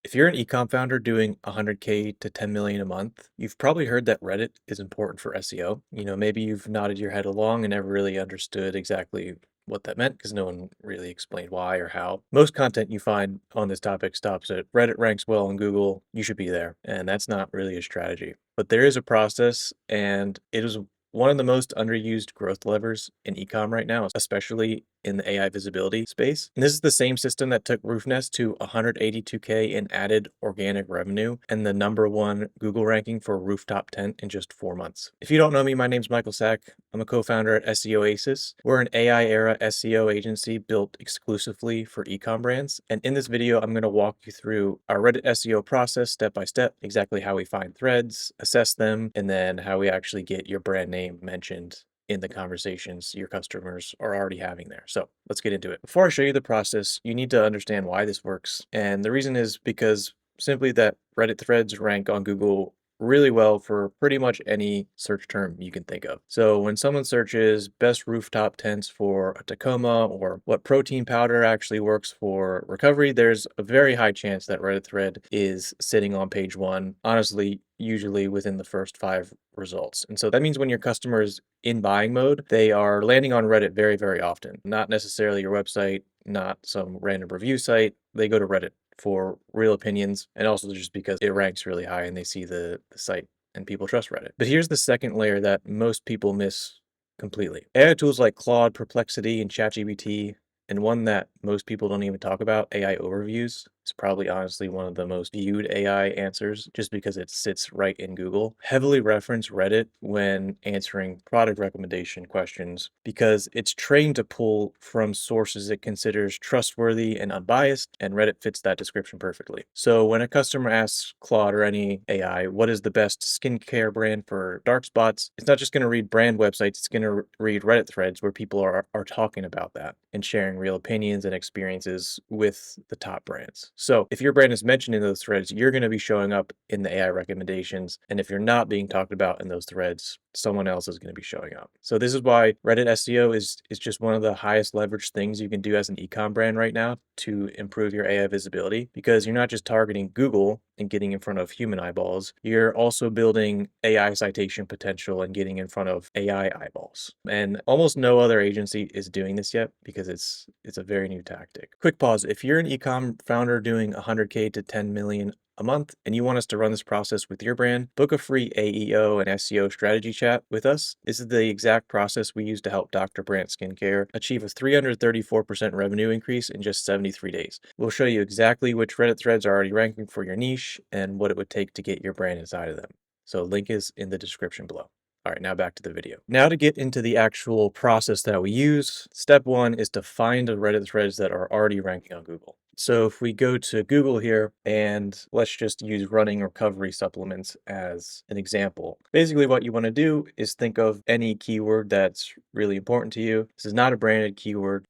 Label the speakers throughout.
Speaker 1: If you're an ecom founder doing 100K to 10 million a month, you've probably heard that Reddit is important for SEO. Maybe you've nodded your head along and never really understood exactly what that meant because no one really explained why or how. Most content you find on this topic stops at Reddit ranks well on Google, you should be there. And that's not really a strategy. But there is a process, and it is one of the most underused growth levers in ecom right now, especially in the AI visibility space. And this is the same system that took RoofNest to 182K in added organic revenue and the #1 Google ranking for rooftop tent in just 4 months. If you don't know me, my name's Michael Sack. I'm a co-founder at SEO Aces. We're an AI era SEO agency built exclusively for ecom brands. And in this video, I'm going to walk you through our Reddit SEO process step by step, exactly how we find threads, assess them, and then how we actually get your brand name mentioned in the conversations your customers are already having there. So let's get into it. Before I show you the process, you need to understand why this works. And the reason is because simply that Reddit threads rank on Google really well for pretty much any search term you can think of. So when someone searches best rooftop tents for a Tacoma or what protein powder actually works for recovery, there's a very high chance that Reddit thread is sitting on page one, honestly, usually within the first 5 results. And so that means when your customer is in buying mode, they are landing on Reddit very, very often, not necessarily your website, not some random review site. They go to Reddit for real opinions, and also just because it ranks really high and they see the site and people trust Reddit. But here's the second layer that most people miss completely. AI tools like Claude, Perplexity, and ChatGPT, and one that most people don't even talk about, AI overviews, is probably honestly one of the most viewed AI answers just because it sits right in Google. Heavily reference Reddit when answering product recommendation questions because it's trained to pull from sources it considers trustworthy and unbiased, and Reddit fits that description perfectly. So when a customer asks Claude or any AI, what is the best skincare brand for dark spots, it's not just going to read brand websites, it's going to read Reddit threads where people are talking about that and sharing real opinions and experiences with the top brands. So if your brand is mentioned in those threads, you're going to be showing up in the AI recommendations. And if you're not being talked about in those threads, someone else is going to be showing up. So this is why Reddit SEO is just one of the highest leverage things you can do as an ecom brand right now to improve your AI visibility, because you're not just targeting Google and getting in front of human eyeballs, you're also building AI citation potential and getting in front of AI eyeballs. And almost no other agency is doing this yet because it's a very new tactic. Quick pause. If you're an ecom founder doing 100K to 10 million a month and you want us to run this process with your brand, book a free AEO and SEO strategy chat with us. This is the exact process we use to help Dr. Brandt Skincare achieve a 334% revenue increase in just 73 days. We'll show you exactly which Reddit threads are already ranking for your niche and what it would take to get your brand inside of them. So link is in the description below. All right, now back to the video. Now to get into the actual process that we use, step 1 is to find the Reddit threads that are already ranking on Google. So if we go to Google here, and let's just use running recovery supplements as an example. Basically what you want to do is think of any keyword that's really important to you. This is not a branded keyword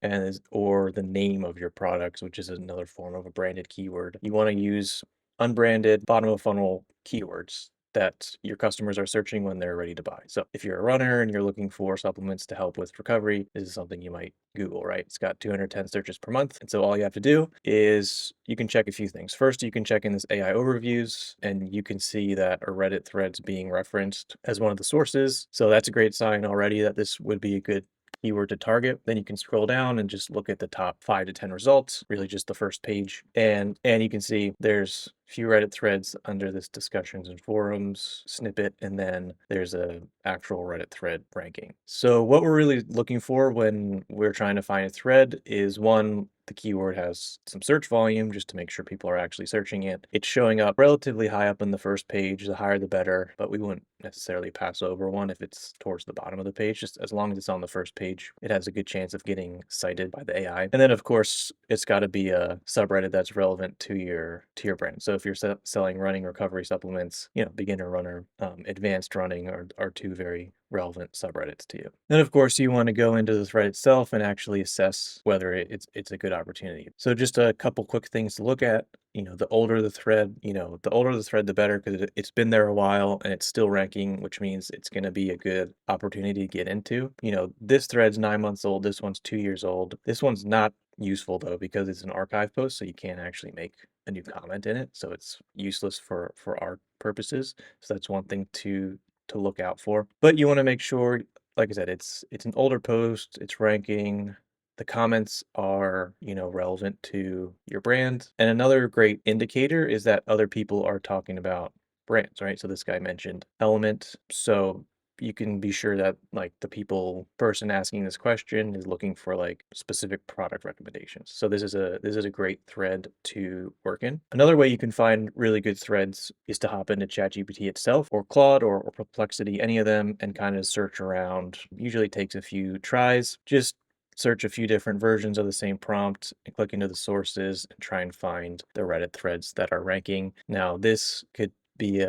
Speaker 1: or the name of your products, which is another form of a branded keyword. You want to use unbranded bottom of funnel keywords that your customers are searching when they're ready to buy. So if you're a runner and you're looking for supplements to help with recovery, this is something you might Google, right? It's got 210 searches per month. And so all you have to do is you can check a few things. First, you can check in this AI overviews and you can see that a Reddit thread's being referenced as one of the sources. So that's a great sign already that this would be a good keyword to target. Then you can scroll down and just look at the top 5 to 10 results, really just the first page. And you can see there's a few Reddit threads under this discussions and forums snippet, and then there's a actual Reddit thread ranking. So what we're really looking for when we're trying to find a thread is, one, the keyword has some search volume just to make sure people are actually searching it. It's showing up relatively high up in the first page. The higher the better, but we wouldn't necessarily pass over one if it's towards the bottom of the page. Just as long as it's on the first page, it has a good chance of getting cited by the AI. And then of course, it's got to be a subreddit that's relevant to your brand. So if you're selling running recovery supplements, beginner runner, advanced running are two very relevant subreddits to you. Then of course you want to go into the thread itself and actually assess whether it's a good opportunity. So just a couple quick things to look at. The older the thread, the better, because it's been there a while and it's still ranking, which means it's going to be a good opportunity to get into. This thread's 9 months old. This one's 2 years old. This one's not useful though, because it's an archive post, so you can't actually make a new comment in it. So it's useless for our purposes. So that's one thing to look out for. But you want to make sure, like I said, it's an older post, it's ranking. The comments are, relevant to your brand. And another great indicator is that other people are talking about brands, right? So this guy mentioned Element. So you can be sure that like the person asking this question is looking for like specific product recommendations. So this is a great thread to work in. Another way you can find really good threads is to hop into ChatGPT itself or Claude or Perplexity, any of them, and kind of search around. Usually takes a few tries. Just search a few different versions of the same prompt and click into the sources and try and find the Reddit threads that are ranking. Now, this could be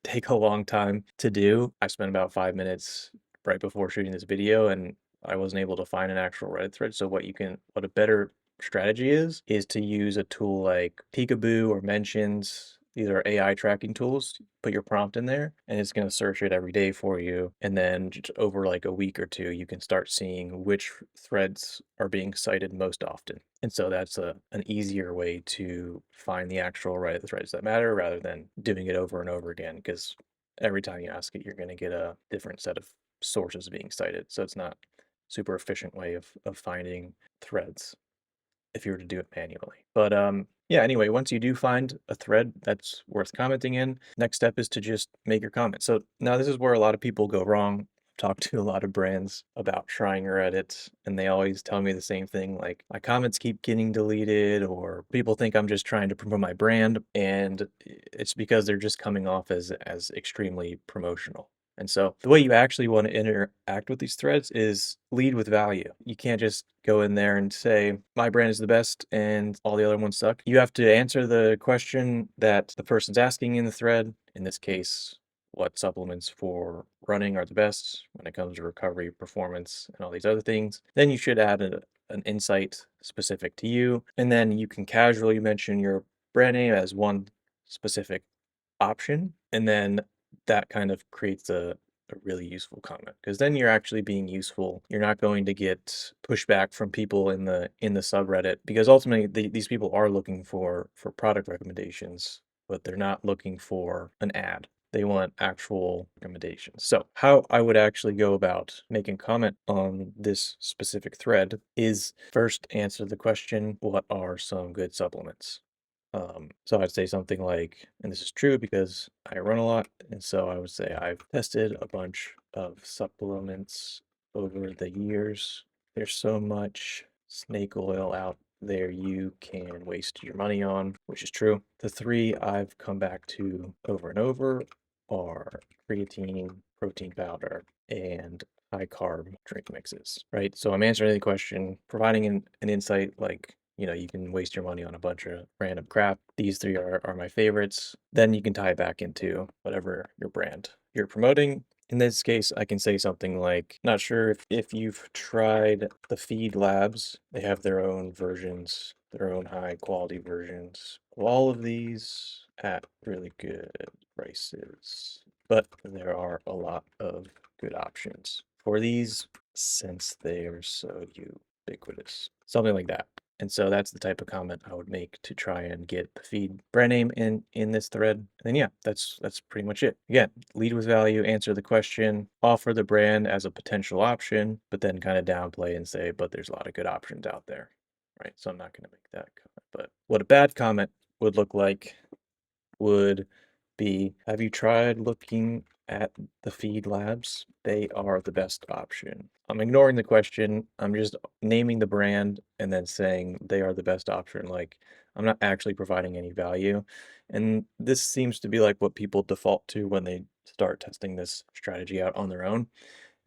Speaker 1: take a long time to do. I spent about 5 minutes right before shooting this video, and I wasn't able to find an actual Reddit thread. So what a better strategy is to use a tool like Peekaboo or Mentions. These are AI tracking tools. Put your prompt in there and it's going to search it every day for you. And then just over like a week or two, you can start seeing which threads are being cited most often. And so that's an easier way to find the actual Reddit threads that matter rather than doing it over and over again. Because every time you ask it, you're going to get a different set of sources being cited. So it's not super efficient way of finding threads if you were to do it manually. But yeah, anyway, once you do find a thread that's worth commenting in, next step is to just make your comment. So now this is where a lot of people go wrong. I've talked to a lot of brands about trying Reddit, and they always tell me the same thing, like my comments keep getting deleted, or people think I'm just trying to promote my brand, and it's because they're just coming off as extremely promotional. And so the way you actually want to interact with these threads is lead with value. You can't just go in there and say, my brand is the best and all the other ones suck. You have to answer the question that the person's asking in the thread. In this case, what supplements for running are the best when it comes to recovery, performance, and all these other things. Then you should add an insight specific to you. And then you can casually mention your brand name as one specific option. And then that kind of creates a really useful comment because then you're actually being useful. You're not going to get pushback from people in the subreddit because ultimately these people are looking for product recommendations, but they're not looking for an ad. They want actual recommendations. So how I would actually go about making comment on this specific thread is first answer the question, what are some good supplements? So I'd say something like, and this is true because I run a lot, and so I would say I've tested a bunch of supplements over the years. There's so much snake oil out there you can waste your money on, which is true. The three I've come back to over and over are creatine, protein powder, and high carb drink mixes, right? So I'm answering the question, providing an insight like, you can waste your money on a bunch of random crap. These three are my favorites. Then you can tie it back into whatever your brand you're promoting. In this case, I can say something like, not sure if you've tried the Feed Labs. They have their own versions, their own high quality versions of all of these at really good prices. But there are a lot of good options for these since they are so ubiquitous. Something like that. And so that's the type of comment I would make to try and get the feed brand name in this thread. And then yeah, that's pretty much it. Again, lead with value, answer the question, offer the brand as a potential option, but then kind of downplay and say, but there's a lot of good options out there. Right. So I'm not going to make that comment. But what a bad comment would look like would be, have you tried looking at the Feed Labs? They are the best option. I'm ignoring the question. I'm just naming the brand and then saying they are the best option. Like I'm not actually providing any value. And this seems to be like what people default to when they start testing this strategy out on their own.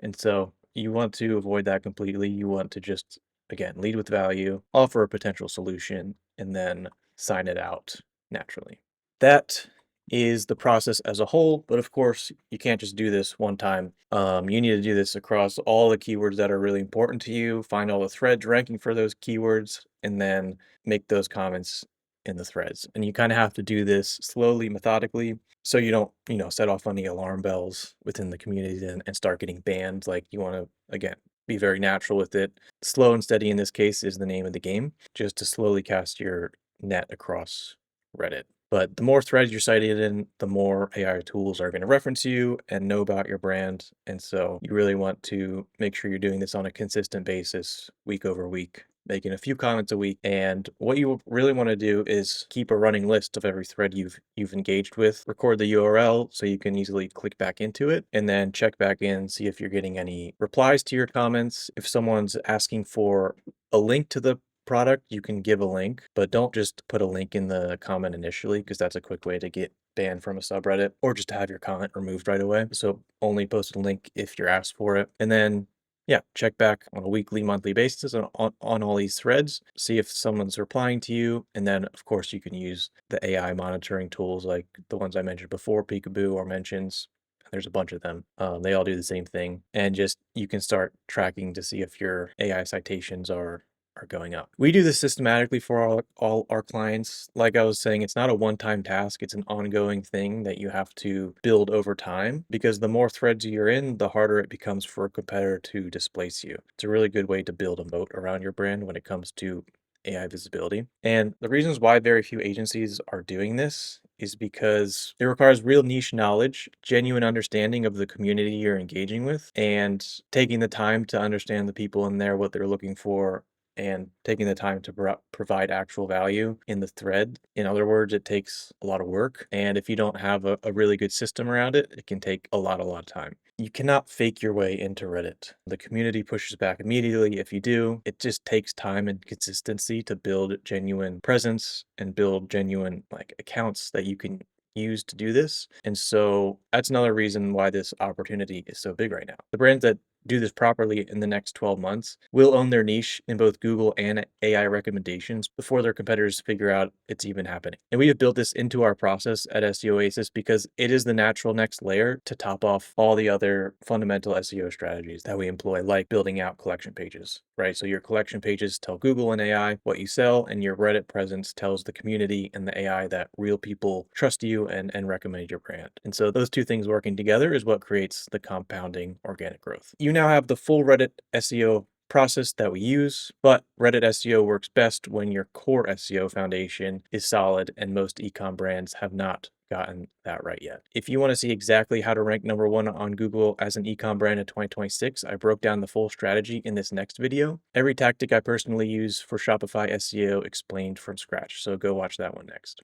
Speaker 1: And so you want to avoid that completely. You want to just, again, lead with value, offer a potential solution, and then sign it out naturally. That is the process as a whole, but of course, you can't just do this one time. You need to do this across all the keywords that are really important to you, find all the threads ranking for those keywords, and then make those comments in the threads. And you kind of have to do this slowly, methodically, so you don't, set off any alarm bells within the community and start getting banned. Like you want to, again, be very natural with it. Slow and steady in this case is the name of the game, just to slowly cast your net across Reddit. But the more threads you're cited in, the more AI tools are going to reference you and know about your brand. And so you really want to make sure you're doing this on a consistent basis, week over week, making a few comments a week. And what you really want to do is keep a running list of every thread you've engaged with, record the URL so you can easily click back into it, and then check back in, see if you're getting any replies to your comments. If someone's asking for a link to the product, you can give a link, but don't just put a link in the comment initially, because that's a quick way to get banned from a subreddit, or just to have your comment removed right away. So only post a link if you're asked for it. And then yeah, check back on a weekly, monthly basis on all these threads, see if someone's replying to you. And then, of course, you can use the AI monitoring tools like the ones I mentioned before, Peekaboo or Mentions. There's a bunch of them. They all do the same thing. And just you can start tracking to see if your AI citations are going up. We do this systematically for all our clients. Like I was saying, it's not a one-time task. It's an ongoing thing that you have to build over time, because the more threads you're in, the harder it becomes for a competitor to displace you. It's a really good way to build a moat around your brand when it comes to AI visibility. And the reasons why very few agencies are doing this is because it requires real niche knowledge, genuine understanding of the community you're engaging with, and taking the time to understand the people in there, what they're looking for, and taking the time to provide actual value in the thread. In other words, it takes a lot of work. And if you don't have a really good system around it, it can take a lot of time. You cannot fake your way into Reddit. The community pushes back immediately if you do. It just takes time and consistency to build genuine presence and build genuine accounts that you can use to do this. And so that's another reason why this opportunity is so big right now. The brands that do this properly in the next 12 months will own their niche in both Google and AI recommendations before their competitors figure out it's even happening. And we have built this into our process at SEO Oasis because it is the natural next layer to top off all the other fundamental SEO strategies that we employ, like building out collection pages, right? So your collection pages tell Google and AI what you sell, and your Reddit presence tells the community and the AI that real people trust you and recommend your brand. And so those two things working together is what creates the compounding organic growth. You now have the full Reddit SEO process that we use, but Reddit SEO works best when your core SEO foundation is solid, and most ecom brands have not gotten that right yet. If you want to see exactly how to rank #1 on Google as an ecom brand in 2026, I broke down the full strategy in this next video. Every tactic I personally use for Shopify SEO explained from scratch, so go watch that one next.